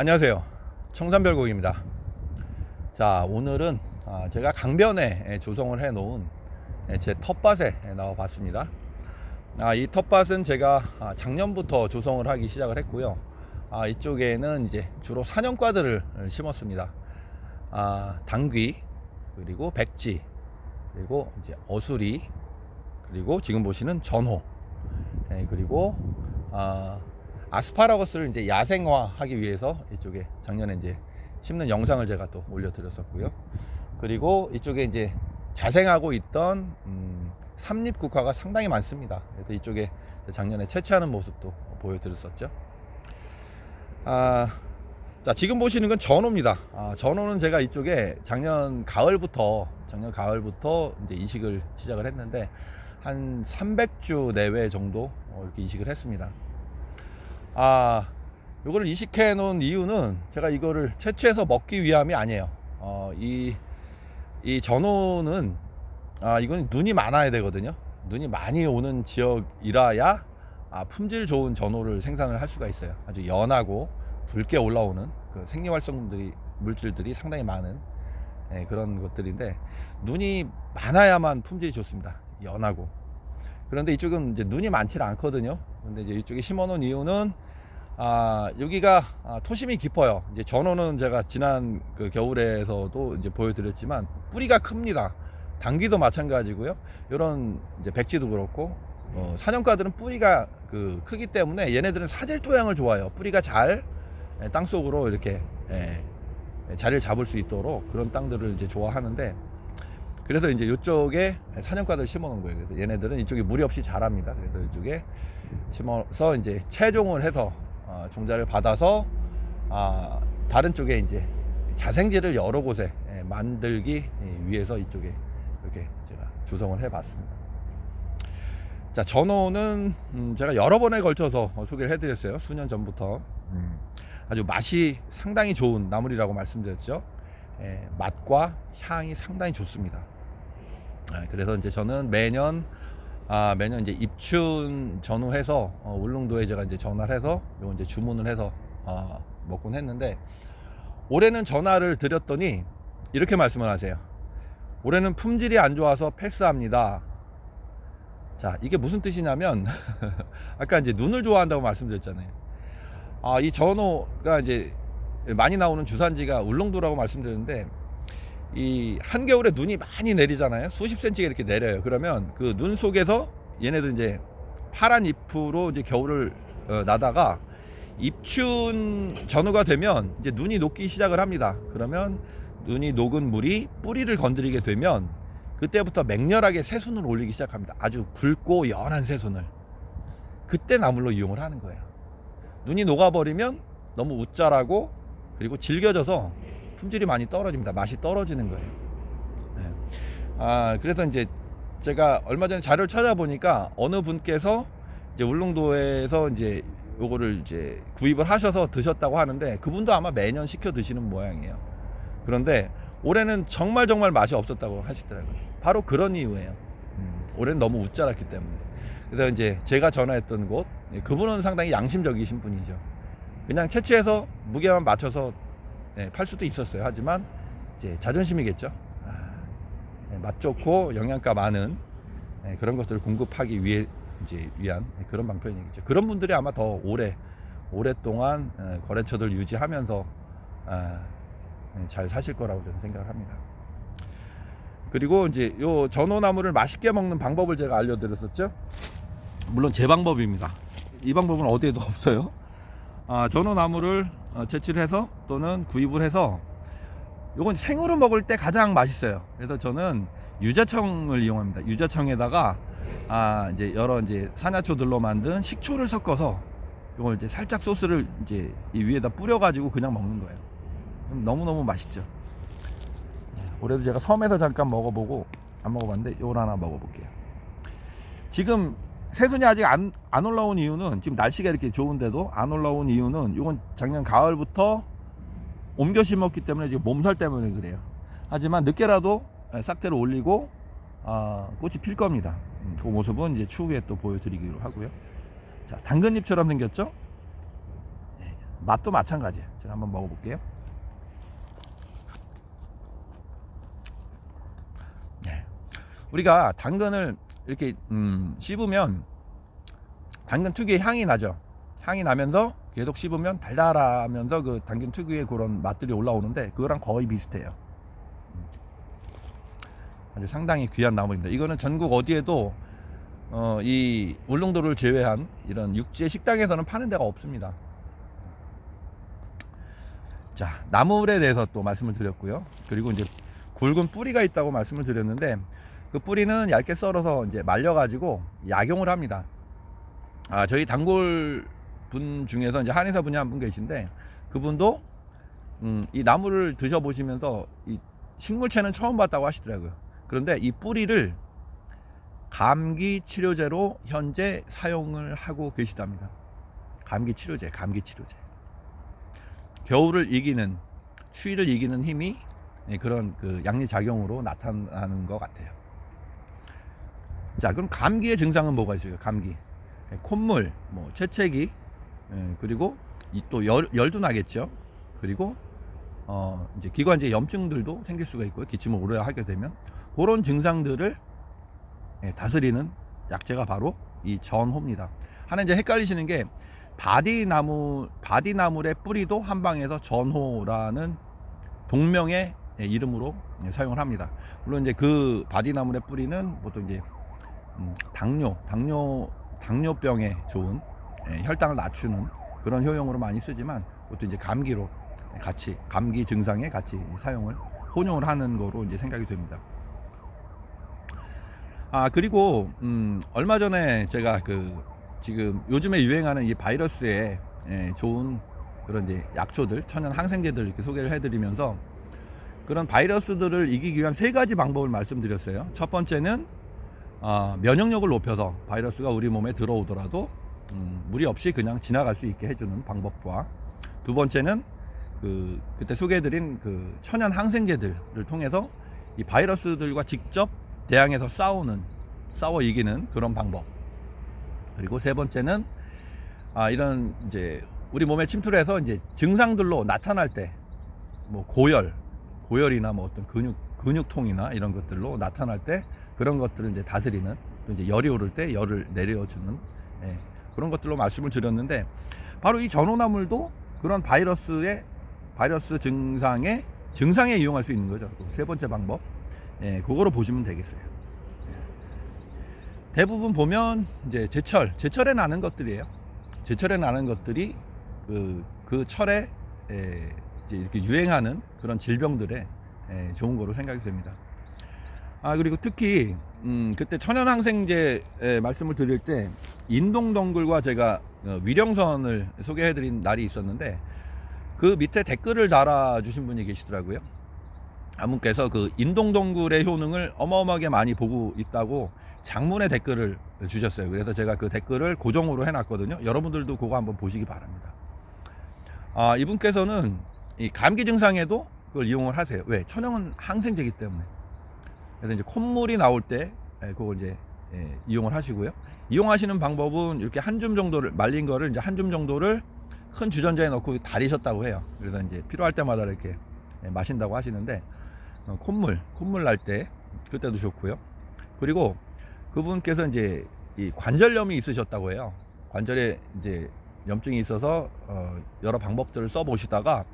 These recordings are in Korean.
안녕하세요. 청산별곡입니다. 자, 오늘은 제가 강변에 조성을 해 놓은 제 텃밭에 나와 봤습니다. 이 텃밭은 제가 작년부터 조성을 하기 시작을 했고요. 이쪽에는 이제 주로 사년과들을 심었습니다. 당귀, 그리고 백지, 그리고 이제 어수리, 그리고 지금 보시는 전호, 그리고 아스파라거스를 이제 야생화하기 위해서 이쪽에 작년에 이제 심는 영상을 제가 또 올려드렸었고요. 그리고 이쪽에 이제 자생하고 있던 삼립국화가 상당히 많습니다. 그래서 이쪽에 작년에 채취하는 모습도 보여드렸었죠. 자, 지금 보시는 건 전호입니다. 전호는 제가 이쪽에 작년 가을부터 이제 이식을 시작을 했는데 한 300주 내외 정도 이렇게 이식을 했습니다. 요거를 이식해 놓은 이유는 제가 이거를 채취해서 먹기 위함이 아니에요. 이 전호는 이건 눈이 많아야 되거든요. 눈이 많이 오는 지역이라야 품질 좋은 전호를 생산을 할 수가 있어요. 아주 연하고 붉게 올라오는 그 생리활성들이 물질들이 상당히 많은 그런 것들인데, 눈이 많아야만 품질이 좋습니다. 연하고. 그런데 이쪽은 이제 눈이 많지 않거든요. 근데 이제 이쪽에 심어 놓은 이유는 여기가 토심이 깊어요. 이제 전호는 제가 지난 그 겨울에서도 이제 보여드렸지만 뿌리가 큽니다. 당귀도 마찬가지고요. 이런 이제 백지도 그렇고 사년과들은 뿌리가 크기 때문에 얘네들은 사질 토양을 좋아해요. 뿌리가 잘 땅속으로 이렇게 자리를 잡을 수 있도록 그런 땅들을 이제 좋아하는데, 그래서 이제 이쪽에 사년과들 심어 놓은 거예요. 그래서 얘네들은 이쪽에 무리 없이 자랍니다. 그래서 이쪽에 심어서 이제 채종을 해서 종자를 받아서 다른 쪽에 이제 자생지를 여러 곳에 만들기 위해서 이쪽에 이렇게 제가 조성을 해 봤습니다. 자, 전호는 제가 여러 번에 걸쳐서 소개를 해 드렸어요. 수년 전부터. 아주 맛이 상당히 좋은 나물이라고 말씀드렸죠. 맛과 향이 상당히 좋습니다. 그래서 이제 저는 매년 이제 입춘 전후해서 울릉도에 제가 이제 전화를 해서 요 이제 주문을 해서 먹곤 했는데, 올해는 전화를 드렸더니 이렇게 말씀을 하세요. 올해는 품질이 안 좋아서 패스합니다. 자, 이게 무슨 뜻이냐면 아까 이제 눈을 좋아한다고 말씀드렸잖아요. 이 전호가 이제 많이 나오는 주산지가 울릉도라고 말씀드렸는데, 이 한겨울에 눈이 많이 내리잖아요. 수십 센치가 이렇게 내려요. 그러면 그 눈 속에서 얘네들 이제 파란 잎으로 이제 겨울을 나다가 입춘 전후가 되면 이제 눈이 녹기 시작을 합니다. 그러면 눈이 녹은 물이 뿌리를 건드리게 되면 그때부터 맹렬하게 새순을 올리기 시작합니다. 아주 붉고 연한 새순을. 그때 나물로 이용을 하는 거예요. 눈이 녹아버리면 너무 웃자라고, 그리고 질겨져서 품질이 많이 떨어집니다. 맛이 떨어지는 거예요. 그래서 이제 제가 얼마 전에 자료를 찾아보니까 어느 분께서 이제 울릉도에서 이제 요거를 이제 구입을 하셔서 드셨다고 하는데, 그분도 아마 매년 시켜 드시는 모양이에요. 그런데 올해는 정말 맛이 없었다고 하시더라고요. 바로 그런 이유예요. 올해는 너무 웃자랐기 때문에. 그래서 이제 제가 전화했던 곳, 그분은 상당히 양심적이신 분이죠. 그냥 채취해서 무게만 맞춰서 팔 수도 있었어요. 하지만 이제 자존심이겠죠. 맛 좋고 영양가 많은 그런 것들을 공급하기 위한 그런 방편이겠죠. 그런 분들이 아마 더 오랫동안 거래처들 유지하면서 잘 사실 거라고 저는 생각을 합니다. 그리고 이제 요 전호나무를 맛있게 먹는 방법을 제가 알려드렸었죠. 물론 제 방법입니다. 이 방법은 어디에도 없어요. 전호나무를 채취를 해서 또는 구입을 해서 요건 생으로 먹을 때 가장 맛있어요. 그래서 저는 유자청을 이용합니다. 유자청에다가 이제 여러 이제 산야초들로 만든 식초를 섞어서 요걸 이제 살짝 소스를 이제 이 위에다 뿌려가지고 그냥 먹는 거예요. 너무너무 맛있죠. 올해도 제가 섬에서 잠깐 먹어보고 안 먹어봤는데 요걸 하나 먹어볼게요. 지금 새순이 아직 안 올라온 이유는, 지금 날씨가 이렇게 좋은데도 안 올라온 이유는, 요건 작년 가을부터 옮겨 심었기 때문에 지금 몸살 때문에 그래요. 하지만 늦게라도 싹대로 올리고 꽃이 필 겁니다. 그 모습은 이제 추후에 또 보여드리기로 하고요. 자, 당근잎처럼 생겼죠? 맛도 마찬가지예요. 제가 한번 먹어볼게요. 네. 우리가 당근을 이렇게 씹으면 당근 특유의 향이 나죠. 향이 나면서 계속 씹으면 달달하면서 그 당근 특유의 그런 맛들이 올라오는데 그거랑 거의 비슷해요. 아주 상당히 귀한 나물입니다. 이거는 전국 어디에도 이 울릉도를 제외한 이런 육지 식당에서는 파는 데가 없습니다. 자, 나물에 대해서 또 말씀을 드렸고요. 그리고 이제 굵은 뿌리가 있다고 말씀을 드렸는데 그 뿌리는 얇게 썰어서 이제 말려가지고 약용을 합니다. 저희 단골 분 중에서 이제 한의사 분이 한 분 계신데 그분도 이 나물을 드셔보시면서 이 식물체는 처음 봤다고 하시더라고요. 그런데 이 뿌리를 감기 치료제로 현재 사용을 하고 계시답니다. 감기 치료제. 겨울을 이기는, 추위를 이기는 힘이 그런 그 양리작용으로 나타나는 것 같아요. 자, 그럼 감기의 증상은 뭐가 있어요? 감기. 콧물, 뭐 재채기, 그리고 또 열도 나겠죠. 그리고 이제 기관지에 염증들도 생길 수가 있고요. 기침을 오래 하게 되면 그런 증상들을 다스리는 약재가 바로 이 전호입니다. 하나 이제 헷갈리시는 게 바디나물의 뿌리도 한방에서 전호라는 동명의 이름으로 사용을 합니다. 물론 이제 그 바디나물의 뿌리는 보통 이제 당뇨병에 좋은 혈당을 낮추는 그런 효용으로 많이 쓰지만 그것도 이제 감기로 같이 감기 증상에 같이 사용을 혼용을 하는 거로 이제 생각이 됩니다. 그리고 얼마 전에 제가 지금 요즘에 유행하는 이 바이러스에 좋은 그런 이제 약초들, 천연 항생제들 이렇게 소개를 해드리면서 그런 바이러스들을 이기기 위한 3가지 방법을 말씀드렸어요. 첫 번째는 면역력을 높여서 바이러스가 우리 몸에 들어오더라도 무리 없이 그냥 지나갈 수 있게 해주는 방법과, 두 번째는 그때 소개해드린 그 천연 항생제들을 통해서 이 바이러스들과 직접 대항해서 싸워 이기는 그런 방법. 그리고 세 번째는 이런 이제 우리 몸에 침투해서 이제 증상들로 나타날 때 뭐 고열이나 뭐 어떤 근육통이나 이런 것들로 나타날 때 그런 것들을 이제 다스리는, 또 이제 열이 오를 때 열을 내려주는 그런 것들로 말씀을 드렸는데, 바로 이 전호나물도 그런 바이러스 증상에 이용할 수 있는 거죠. 세 번째 방법, 그거로 보시면 되겠어요. 대부분 보면 이제 제철에 나는 것들이에요. 제철에 나는 것들이 그 철에 이제 이렇게 유행하는 그런 질병들에 좋은 거로 생각이 됩니다. 그리고 특히 그때 천연항생제 말씀을 드릴 때 인동덩굴과 제가 위령선을 소개해드린 날이 있었는데, 그 밑에 댓글을 달아주신 분이 계시더라고요. 분께서 그 인동덩굴의 효능을 어마어마하게 많이 보고 있다고 장문의 댓글을 주셨어요. 그래서 제가 그 댓글을 고정으로 해놨거든요. 여러분들도 그거 한번 보시기 바랍니다. 이분께서는 이 감기 증상에도 그걸 이용을 하세요. 왜? 천연 항생제이기 때문에. 그래서 이제 콧물이 나올 때 그걸 이제 이용을 하시고요. 이용하시는 방법은 이렇게 한 줌 정도를, 말린 거를 이제 한 줌 정도를 큰 주전자에 넣고 달이셨다고 해요. 그래서 이제 필요할 때마다 이렇게 마신다고 하시는데, 콧물 날 때 그때도 좋고요. 그리고 그분께서 이제 이 관절염이 있으셨다고 해요. 관절에 이제 염증이 있어서 여러 방법들을 써보시다가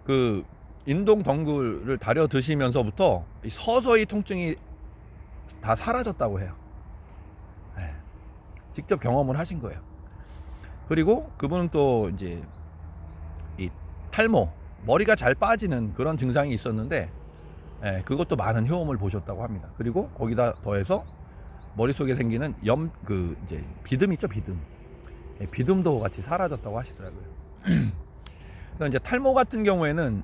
그 인동덩굴을 달여 드시면서부터 서서히 통증이 다 사라졌다고 해요. 직접 경험을 하신 거예요. 그리고 그분은 또 이제 이 탈모, 머리가 잘 빠지는 그런 증상이 있었는데 그것도 많은 효험을 보셨다고 합니다. 그리고 거기다 더해서 머릿속에 생기는 이제 비듬 있죠, 비듬도 같이 사라졌다고 하시더라고요. 그래서 이제 탈모 같은 경우에는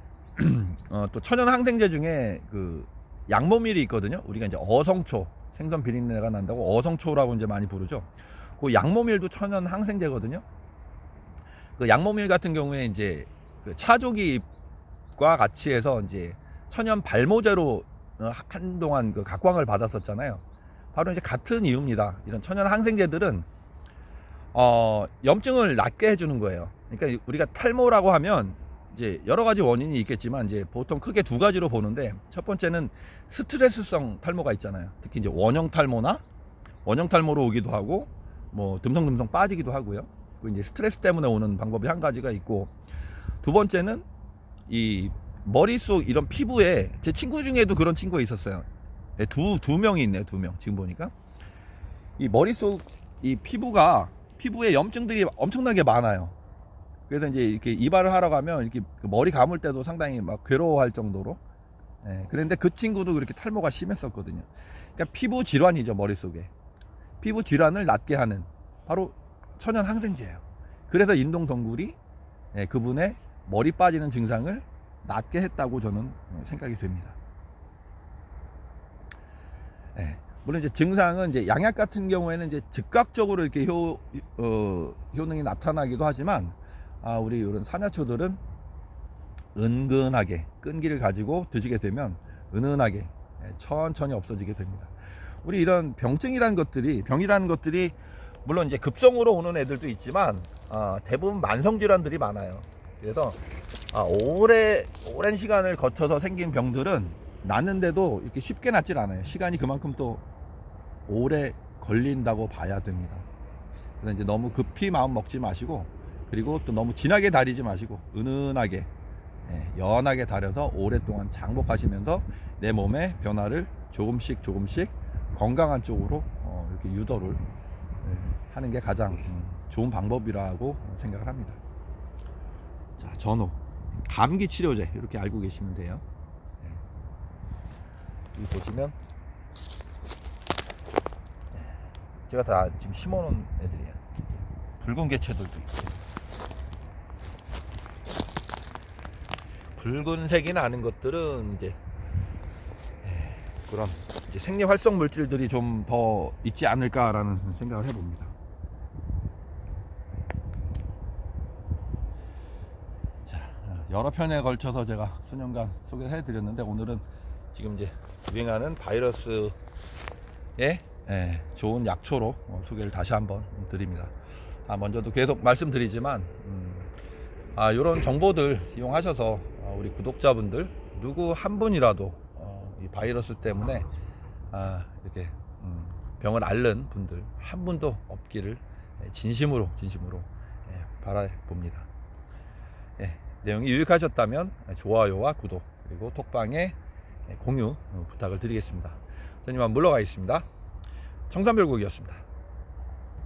또 천연 항생제 중에 그 양모밀이 있거든요. 우리가 이제 어성초, 생선 비린내가 난다고 어성초라고 이제 많이 부르죠. 그 양모밀도 천연 항생제거든요. 그 양모밀 같은 경우에 이제 그 차조기과 같이 해서 이제 천연 발모제로 한동안 그 각광을 받았었잖아요. 바로 이제 같은 이유입니다. 이런 천연 항생제들은 염증을 낫게 해주는 거예요. 그러니까 우리가 탈모라고 하면 이제 여러 가지 원인이 있겠지만 이제 보통 크게 두 가지로 보는데, 첫 번째는 스트레스성 탈모가 있잖아요. 특히 이제 원형 탈모로 오기도 하고 뭐 듬성듬성 빠지기도 하고요. 그리고 이제 스트레스 때문에 오는 방법이 한 가지가 있고, 두 번째는 이 머릿속 이런 피부에, 제 친구 중에도 그런 친구가 있었어요. 네, 두 명이 있네요. 두 명. 지금 보니까 이 머릿속 이 피부에 염증들이 엄청나게 많아요. 그래서 이제 이렇게 이발을 하러 가면 이렇게 머리 감을 때도 상당히 막 괴로워할 정도로. 예, 그런데 그 친구도 그렇게 탈모가 심했었거든요. 그러니까 피부 질환이죠. 머릿속에 피부 질환을 낫게 하는 바로 천연 항생제예요. 그래서 인동 덩굴이 그분의 머리 빠지는 증상을 낫게 했다고 저는 생각이 됩니다. 예, 물론 이제 증상은 이제 양약 같은 경우에는 이제 즉각적으로 이렇게 효능이 나타나기도 하지만, 우리 이런 산야초들은 은근하게 끈기를 가지고 드시게 되면 은은하게 천천히 없어지게 됩니다. 우리 이런 병이라는 것들이 물론 이제 급성으로 오는 애들도 있지만 대부분 만성 질환들이 많아요. 그래서 오랜 시간을 거쳐서 생긴 병들은 낫는데도 이렇게 쉽게 낫질 않아요. 시간이 그만큼 또 오래 걸린다고 봐야 됩니다. 그래서 이제 너무 급히 마음 먹지 마시고, 그리고 또 너무 진하게 다리지 마시고 은은하게 연하게 다려서 오랫동안 장복하시면서 내 몸의 변화를 조금씩 건강한 쪽으로 이렇게 유도를 하는 게 가장 좋은 방법이라고 생각을 합니다. 자, 전호 감기 치료제 이렇게 알고 계시면 돼요. 여기 보시면 제가 다 지금 심어놓은 애들이에요. 붉은 개체들도 있고, 붉은색이 나는 것들은 이제 그런 이제 생리 활성 물질들이 좀 더 있지 않을까라는 생각을 해봅니다. 자, 여러 편에 걸쳐서 제가 수년간 소개를 해드렸는데, 오늘은 지금 이제 유행하는 바이러스의 좋은 약초로 소개를 다시 한번 드립니다. 먼저도 계속 말씀드리지만 이런 정보들 이용하셔서 우리 구독자분들 누구 한 분이라도 이 바이러스 때문에 이렇게 병을 앓는 분들 한 분도 없기를 진심으로 바라봅니다. 내용이 유익하셨다면 좋아요와 구독, 그리고 톡방에 공유 부탁을 드리겠습니다. 저는 이만 물러가겠습니다. 청산별곡이었습니다.